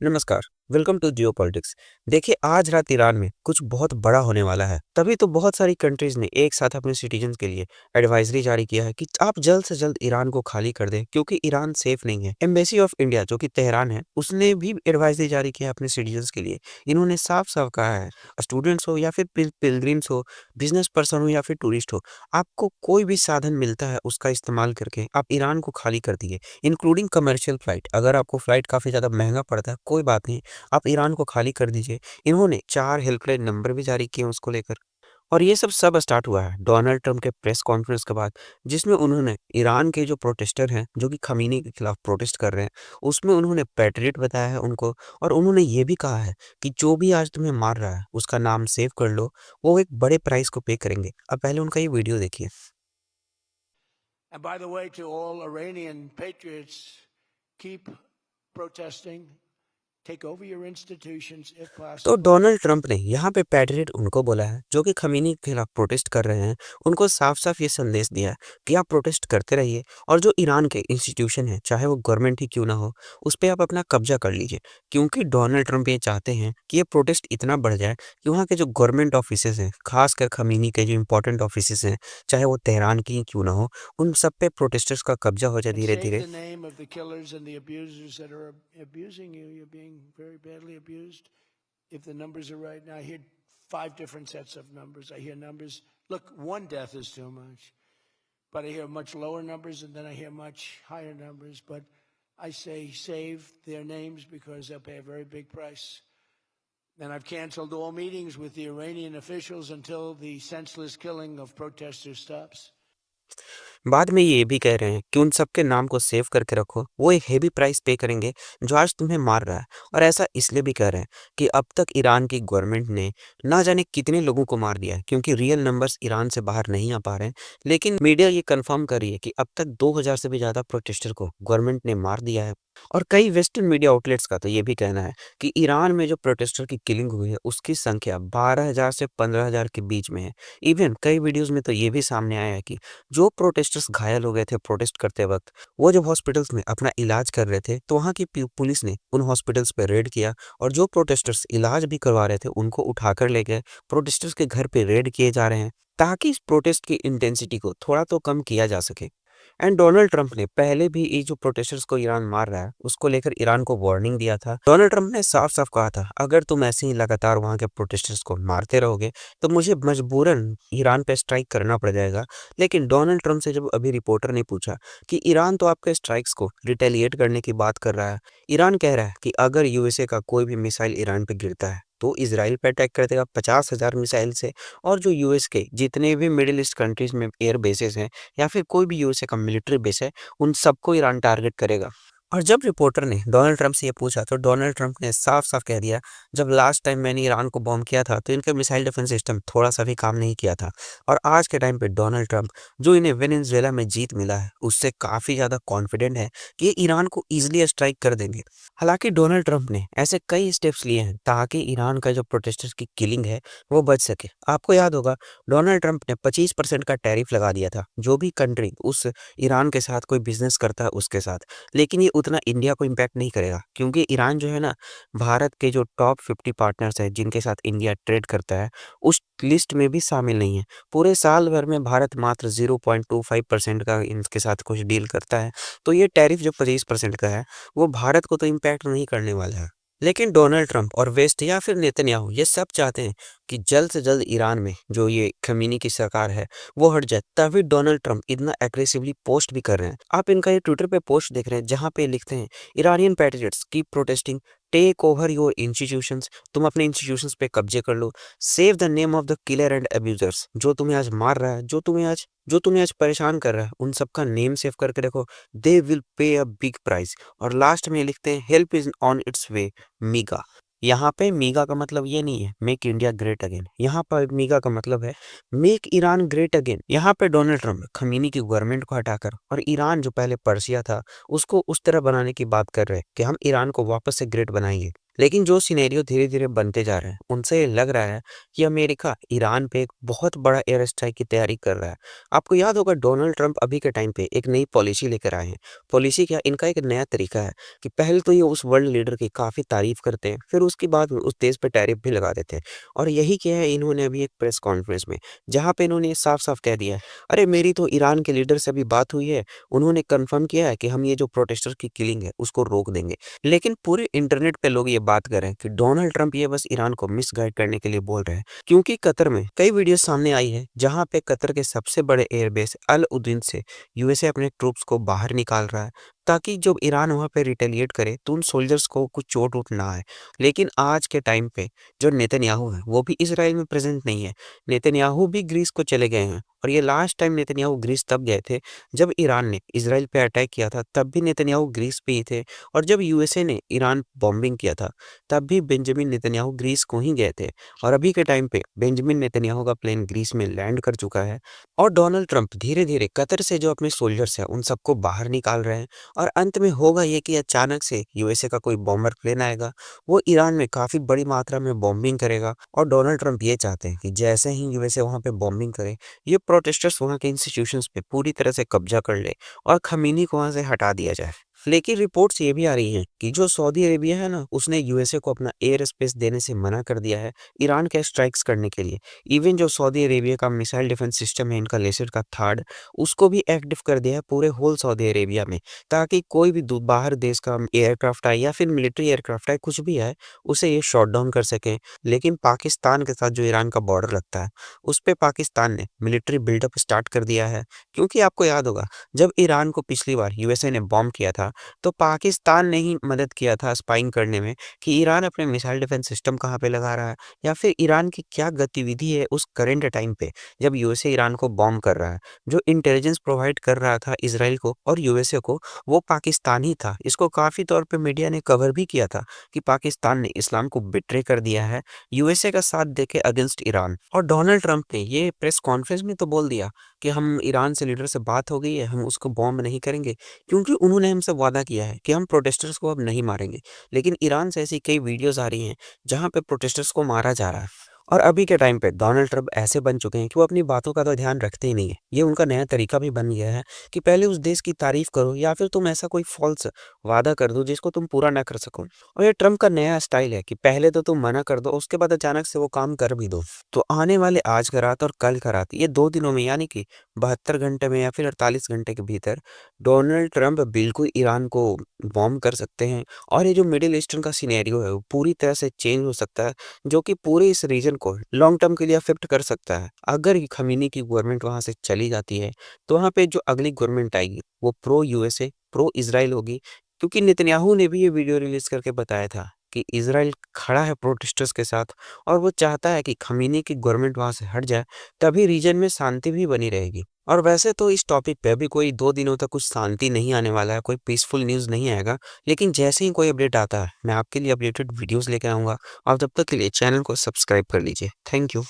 नमस्कार। Welcome to geopolitics. देखिए, आज रात ईरान में कुछ बहुत बड़ा होने वाला है। तभी तो बहुत सारी कंट्रीज ने एक साथ अपने सिटीजन्स के लिए एडवाइजरी जारी किया है कि आप जल्द से जल्द ईरान को खाली कर दें, क्योंकि ईरान सेफ नहीं है। एम्बेसी ऑफ इंडिया, जो कि तेहरान है, उसने भी एडवाइजरी जारी किया है अपने सिटीजन्स के लिए। इन्होंने साफ साफ कहा है, स्टूडेंट्स हो या फिर पिलग्रिम्स हो, बिजनेस पर्सन हो या फिर टूरिस्ट हो, आपको कोई भी साधन मिलता है उसका इस्तेमाल करके आप ईरान को खाली कर दिए, इंक्लूडिंग कमर्शियल फ्लाइट। अगर आपको फ्लाइट काफ़ी ज़्यादा महंगा पड़ता है, कोई बात नहीं, आप ईरान को खाली कर दीजिए। इन्होंने 4 हेल्पलाइन नंबर भी जारी किए उसको लेकर। और ये सब स्टार्ट हुआ है डोनाल्ड ट्रंप के प्रेस कॉन्फ्रेंस के बाद, जिसमें उन्होंने ईरान के जो प्रोटेस्टर हैं, जो कि खमीनी के खिलाफ प्रोटेस्ट कर रहे हैं, उसमें उन्होंने पैट्रियट बताया है उनको। और उन्होंने ये भी कहा है कि जो भी आज तुम्हें मार रहा है, उसका नाम सेव कर लो, वो एक बड़े प्राइस को पे करेंगे। अब पहले उनका ये वीडियो देखिए। And by the way, to all Iranian patriots, keep protesting, take over your institutions if तो possible. डोनाल्ड ट्रंप ने यहाँ पे पैट्रियट उनको बोला है जो कि खमीनी के खिलाफ प्रोटेस्ट कर रहे हैं। उनको साफ साफ ये संदेश दिया है कि आप प्रोटेस्ट करते रहिए, और जो ईरान के इंस्टीट्यूशन है, चाहे वो गवर्नमेंट ही क्यों ना हो, उस पर आप अपना कब्जा कर लीजिए। क्योंकि डोनाल्ड ट्रंप ये चाहते हैं कि ये प्रोटेस्ट इतना बढ़ जाए कि वहाँ के जो गवर्नमेंट ऑफिसेज हैं, खासकर खमीनी के जो इंपॉर्टेंट ऑफिसेज हैं, चाहे वो तेहरान की ही क्यों ना हो, उन सब पे प्रोटेस्टर्स का कब्जा हो जाए And धीरे save धीरे। the name of the killers and the abusers that are abusing you. You're being very badly abused. If the numbers are right now, I hear 5 different sets of numbers. I hear numbers. Look, one death is too much. But I hear much lower numbers, and then I hear much higher numbers. But I say save their names because they'll pay a very big price. And I've canceled all meetings with the Iranian officials until the senseless killing of protesters stops. बाद में ये भी कह रहे हैं कि उन सबके नाम को सेव करके रखो, वो एक हेवी प्राइस पे करेंगे जो आज तुम्हें मार रहा है। और ऐसा इसलिए भी कह रहे हैं कि अब तक ईरान की गवर्नमेंट ने ना जाने कितने लोगों को मार दिया है, क्योंकि रियल नंबर्स ईरान से बाहर नहीं आ पा रहे हैं। लेकिन मीडिया ये कंफर्म कर रही है कि अब तक 2000 से भी ज़्यादा प्रोटेस्टर को गवर्नमेंट ने मार दिया है। और कई वेस्टर्न मीडिया आउटलेट्स का तो ये भी कहना है कि ईरान में जो प्रोटेस्टर की किलिंग हुई है, उसकी संख्या 12,000 से 15,000 के बीच में है। इवन कई वीडियोज़ में तो ये भी सामने आया है कि जो प्रोटेस्टर्स घायल हो गए थे प्रोटेस्ट करते वक्त, वो जब हॉस्पिटल्स में अपना इलाज कर रहे थे, तो वहाँ की पुलिस ने उन हॉस्पिटल्स पे रेड किया, और जो प्रोटेस्टर्स इलाज भी करवा रहे थे उनको उठाकर ले गए। प्रोटेस्टर्स के घर पे रेड किए जा रहे हैं ताकि इस प्रोटेस्ट की इंटेंसिटी को थोड़ा तो कम किया जा सके। एंड डोनाल्ड ट्रंप ने पहले भी ये जो प्रोटेस्टर्स को ईरान मार रहा है, उसको लेकर ईरान को वार्निंग दिया था। डोनाल्ड ट्रंप ने साफ साफ कहा था, अगर तुम ऐसे ही लगातार वहाँ के प्रोटेस्टर्स को मारते रहोगे तो मुझे मजबूरन ईरान पे स्ट्राइक करना पड़ जाएगा। लेकिन डोनाल्ड ट्रंप से जब अभी रिपोर्टर ने पूछा कि ईरान तो आपके स्ट्राइक्स को रिटेलिएट करने की बात कर रहा है, ईरान कह रहा है कि अगर यूएसए का कोई भी मिसाइल ईरान पे गिरता है तो इजराइल पे अटैक कर देगा 50,000 मिसाइल से। और जो यूएस के जितने भी मिडिल ईस्ट कंट्रीज में एयर बेसेस हैं, या फिर कोई भी यूएसए का मिलिट्री बेस है, उन सबको ईरान टारगेट करेगा। और जब रिपोर्टर ने डोनाल्ड ट्रंप से ये पूछा, तो डोनाल्ड ट्रंप ने साफ साफ कह दिया, जब लास्ट टाइम मैंने ईरान को बॉम्ब किया था तो इनका मिसाइल डिफेंस सिस्टम थोड़ा सा भी काम नहीं किया था। और आज के टाइम पे डोनाल्ड ट्रंप, जो इन्हें वेनेजुएला में जीत मिला है, उससे काफ़ी ज़्यादा कॉन्फिडेंट है कि ये ईरान को ईजिली स्ट्राइक कर देंगे। हालांकि डोनाल्ड ट्रंप ने ऐसे कई स्टेप्स लिए हैं ताकि ईरान का जो प्रोटेस्टर्स की किलिंग है वो बच सके। आपको याद होगा, डोनाल्ड ट्रंप ने 25% का टैरिफ लगा दिया था जो भी कंट्री उस ईरान के साथ कोई बिजनेस करता है उसके साथ। लेकिन ये उतना इंडिया को इम्पैक्ट नहीं करेगा, क्योंकि ईरान जो है ना, भारत के जो टॉप 50 पार्टनर्स हैं जिनके साथ इंडिया ट्रेड करता है, उस लिस्ट में भी शामिल नहीं है। पूरे साल भर में भारत मात्र 0.25% का इनके साथ कुछ डील करता है। तो ये टैरिफ जो 25% का है, वो भारत को तो इम्पैक्ट नहीं करने वाला है। लेकिन डोनाल्ड ट्रंप और वेस्ट या फिर नेतन्याहू ये सब चाहते हैं कि जल्द से जल्द ईरान में जो ये खमीनी की सरकार है वो हट जाए। तभी डोनाल्ड ट्रंप इतना एग्रेसिवली पोस्ट भी कर रहे हैं। आप इनका ये ट्विटर पे पोस्ट देख रहे हैं जहाँ पे लिखते हैं, Iranian patriots keep protesting, take over your institutions, तुम अपने इंस्टीट्यूशंस पे कब्जे कर लो, save the name of the killer and abusers, जो तुम्हें आज मार रहा है, जो तुम्हें आज परेशान कर रहा है, उन सबका नेम सेव करके रखो, they will pay a big price. और लास्ट में लिखते हैं, हेल्प इज ऑन इट्स वे, मीगा। यहाँ पे मीगा का मतलब ये नहीं है मेक इंडिया ग्रेट अगेन, यहाँ पर मीगा का मतलब है मेक ईरान ग्रेट अगेन। यहाँ पे डोनाल्ड ट्रंप खमीनी की गवर्नमेंट को हटाकर और ईरान जो पहले पर्सिया था उसको उस तरह बनाने की बात कर रहे हैं कि हम ईरान को वापस से ग्रेट बनाएंगे। लेकिन जो सिनेरियो धीरे-धीरे बनते जा रहे हैं, उनसे ये लग रहा है कि अमेरिका ईरान पे एक बहुत बड़ा एयर स्ट्राइक की तैयारी कर रहा है। आपको याद होगा डोनाल्ड ट्रंप अभी के टाइम पे एक नई पॉलिसी लेकर आए हैं। पॉलिसी क्या, इनका एक नया तरीका है कि पहले तो ये उस वर्ल्ड लीडर की काफ़ी तारीफ़ करते हैं, फिर उसके बाद उस देश पे टैरिफ भी लगा देते हैं। और यही किया है इन्होंने अभी एक प्रेस कॉन्फ्रेंस में, जहाँ पे इन्होंने साफ-साफ कह दिया है, "अरे! मेरी तो ईरान के लीडर से अभी बात हुई है, उन्होंने कन्फर्म किया है कि हम ये जो प्रोटेस्टर की किलिंग है, उसको रोक देंगे।" लेकिन पूरे इंटरनेट पे लोग ये बात कर रहे हैं कि डोनाल्ड ट्रंप ये बस ईरान को मिसगाइड करने के लिए बोल रहे हैं, क्योंकि कतर में कई वीडियो सामने आई है जहां पे कतर के सबसे बड़े एयरबेस अल उद्दीन से यूएसए अपने ट्रूप्स को बाहर निकाल रहा है, ताकि जब ईरान वहां पे रिटेलिएट करे तो उन सोल्जर्स को कुछ चोट उठ ना आए। लेकिन आज के टाइम पे जो नेतन्याहू है वो भी इसराइल में प्रेजेंट नहीं है। नेतन्याहू भी ग्रीस को चले गए हैं, और ये लास्ट टाइम नेतन्याहू ग्रीस तब गए थे जब ईरान ने इसराइल पे अटैक किया था, तब भी नेतन्याहू ग्रीस पे ही थे। और जब यूएसए ने ईरान बॉम्बिंग किया था, तब भी बेंजामिन नेतन्याहू ग्रीस को ही गए थे। और अभी के टाइम पे बेंजामिन नेतन्याहू का प्लेन ग्रीस में लैंड कर चुका है, और डोनाल्ड ट्रंप धीरे-धीरे कतर से जो अपने सोल्जर्स हैं, उन सबको बाहर निकाल रहे हैं। और अंत में होगा ये कि अचानक से यूएसए का कोई बॉम्बर प्लेन आएगा, वो ईरान में काफ़ी बड़ी मात्रा में बॉम्बिंग करेगा, और डोनाल्ड ट्रंप ये चाहते हैं कि जैसे ही यूएसए वहाँ पे बॉम्बिंग करे, ये प्रोटेस्टर्स वहाँ के इंस्टीट्यूशंस पे पूरी तरह से कब्जा कर ले और खमीनी को वहाँ से हटा दिया जाए। लेकिन रिपोर्ट्स ये भी आ रही हैं कि जो सऊदी अरेबिया है ना, उसने यूएसए को अपना एयर स्पेस देने से मना कर दिया है ईरान के स्ट्राइक्स करने के लिए। इवन जो सऊदी अरेबिया का मिसाइल डिफेंस सिस्टम है इनका लेसर का थर्ड, उसको भी एक्टिव कर दिया है पूरे होल सऊदी अरेबिया में, ताकि कोई भी बाहर देश का एयरक्राफ्ट आए या फिर मिलिट्री एयरक्राफ्ट आए, कुछ भी आए, उसे ये शॉट डाउन कर सकें। लेकिन पाकिस्तान के साथ जो ईरान का बॉर्डर लगता है, उस पे पाकिस्तान ने मिलिट्री बिल्डअप स्टार्ट कर दिया है, क्योंकि आपको याद होगा जब ईरान को पिछली बार यूएसए ने बॉम्ब किया था, तो पाकिस्तान ने ही मदद किया था स्पाइंग करने में कि ईरान अपने मिसाइल डिफेंस सिस्टम कहाँ पे लगा रहा है, या फिर ईरान की क्या गतिविधि है उस करंट टाइम पे जब यूएसए ईरान को बॉम्ब कर रहा है। जो इंटेलिजेंस प्रोवाइड कर रहा था इसराइल को और यूएसए को, वो पाकिस्तान ही था। इसको काफ़ी तौर पे मीडिया ने कवर भी किया था कि पाकिस्तान ने इस्लाम को बिट्रे कर दिया है यूएसए का साथ देके अगेंस्ट ईरान। और डोनाल्ड ट्रंप ने ये प्रेस कॉन्फ्रेंस में तो बोल दिया कि हम ईरान से लीडर से बात हो गई है, हम उसको बॉम्ब नहीं करेंगे, क्योंकि उन्होंने हमसे वादा किया है कि हम प्रोटेस्टर्स को अब नहीं मारेंगे। लेकिन ईरान से ऐसी कई वीडियोज़ आ रही हैं, जहाँ पे प्रोटेस्टर्स को मारा जा रहा है। और अभी के टाइम पे डोनाल्ड ट्रंप ऐसे बन चुके हैं कि वो अपनी बातों का तो ध्यान रखते ही नहीं है। ये उनका नया तरीका भी बन गया है कि पहले उस देश की तारीफ़ करो, या फिर तुम ऐसा कोई फ़ॉल्स वादा कर दो जिसको तुम पूरा ना कर सको। और ये ट्रंप का नया स्टाइल है कि पहले तो तुम मना कर दो, उसके बाद अचानक से वो काम कर भी दो। तो आने वाले आज का रात और कल का रात, ये 2 दिनों में, यानी कि 72 घंटे में या फिर 48 घंटे के भीतर डोनाल्ड ट्रंप बिल्कुल ईरान को बॉम्ब कर सकते हैं। और ये जो मिडिल ईस्टर्न का सिनेरियो है, वो पूरी तरह से चेंज हो सकता है, जो कि पूरे इस रीजन को लॉन्ग टर्म के लिए अफेक्ट कर सकता है। अगर ये खमीनी की गवर्नमेंट वहाँ से चली जाती है, तो वहाँ पे जो अगली गवर्नमेंट आएगी, वो प्रो यूएसए, प्रो इज़राइल होगी। क्योंकि नेतन्याहू ने भी ये वीडियो रिलीज़ करके बताया था कि इज़राइल खड़ा है प्रोटेस्टर्स के साथ, और वो चाहता है कि खमीनी की गवर्नमेंट वहाँ से हट जाए, तभी रीजन में शांति भी बनी रहेगी। और वैसे तो इस टॉपिक पे अभी कोई 2 दिनों तक कुछ शांति नहीं आने वाला है, कोई पीसफुल न्यूज़ नहीं आएगा। लेकिन जैसे ही कोई अपडेट आता है, मैं आपके लिए अपडेटेड वीडियोज़ लेके आऊँगा। और तब तक के लिए चैनल को सब्सक्राइब कर लीजिए। Thank you.